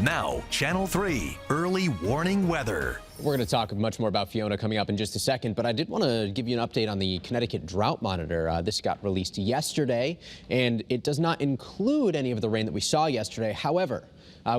Now, Channel 3 early warning weather. We're going to talk much more about Fiona coming up in just a second, but I did want to give you an update on the Connecticut Drought Monitor. This got released yesterday, and it does not include any of the rain that we saw yesterday. However,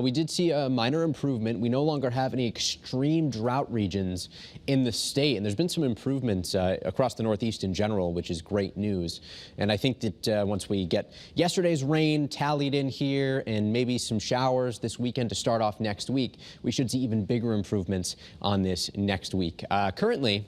we did see a minor improvement. We no longer have any extreme drought regions in the state, and there's been some improvements across the Northeast in general, which is great news. And I think that once we get yesterday's rain tallied in here and maybe some showers this weekend to start off next week, we should see even bigger improvements on this next week. Currently,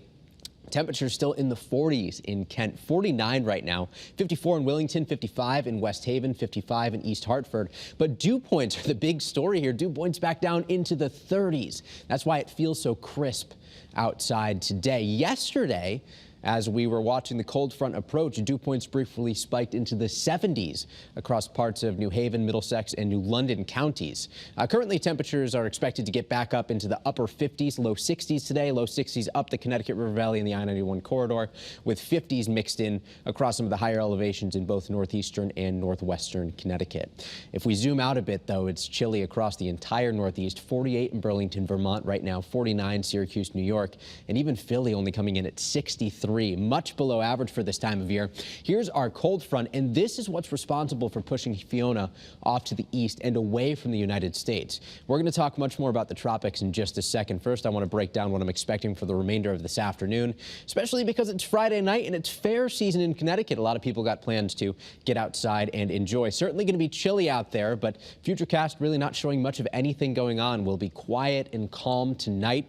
temperatures still in the 40s in Kent, 49 right now, 54 in Willington, 55 in West Haven, 55 in East Hartford. But dew points are the big story here. Dew points back down into the 30s. That's why it feels so crisp outside today. Yesterday, as we were watching the cold front approach, dew points briefly spiked into the 70s across parts of New Haven, Middlesex, and New London counties. Currently, temperatures are expected to get back up into the upper 50s, low 60s today, low 60s up the Connecticut River Valley and the I-91 corridor, with 50s mixed in across some of the higher elevations in both northeastern and northwestern Connecticut. If we zoom out a bit, though, it's chilly across the entire Northeast, 48 in Burlington, Vermont right now, 49 Syracuse, New York, and even Philly only coming in at 63. Much below average for this time of year. Here's our cold front, and this is what's responsible for pushing Fiona off to the east and away from the United States. We're going to talk much more about the tropics in just a second. First, I want to break down what I'm expecting for the remainder of this afternoon, especially because it's Friday night and it's fair season in Connecticut. A lot of people got plans to get outside and enjoy. Certainly going to be chilly out there, but Futurecast really not showing much of anything going on. We'll be quiet and calm tonight.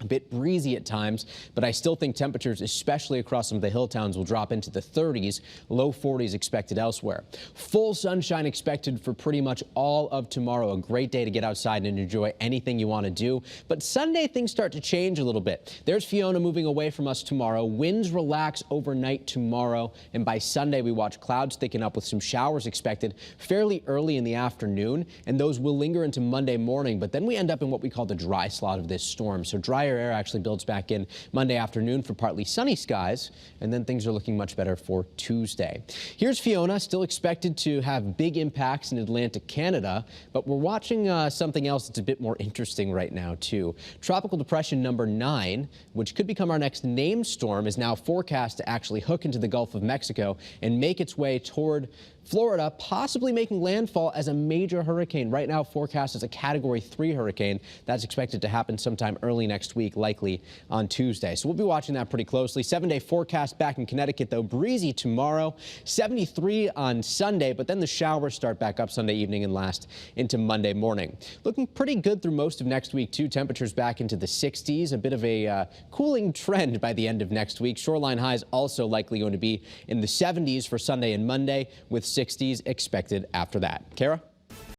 A bit breezy at times, but I still think temperatures, especially across some of the hill towns, will drop into the 30s, low 40s expected elsewhere. Full sunshine expected for pretty much all of tomorrow. A great day to get outside and enjoy anything you want to do. But Sunday, things start to change a little bit. There's Fiona moving away from us tomorrow. Winds relax overnight tomorrow, and by Sunday, we watch clouds thicken up with some showers expected fairly early in the afternoon, and those will linger into Monday morning. But then we end up in what we call the dry slot of this storm. So drier air actually builds back in Monday afternoon for partly sunny skies, and then things are looking much better for Tuesday. Here's Fiona, still expected to have big impacts in Atlantic Canada, but we're watching something else that's a bit more interesting right now, too. Tropical Depression number 9, which could become our next named storm, is now forecast to actually hook into the Gulf of Mexico and make its way toward Florida, possibly making landfall as a major hurricane. Right now forecast as a Category 3 hurricane. That's expected to happen sometime early next week, likely on Tuesday. So we'll be watching that pretty closely. 7-day forecast back in Connecticut, though. Breezy tomorrow, 73 on Sunday, but then the showers start back up Sunday evening and last into Monday morning. Looking pretty good through most of next week, too. Temperatures back into the 60s. A bit of a cooling trend by the end of next week. Shoreline highs also likely going to be in the 70s for Sunday and Monday, with 60s expected after that. Kara?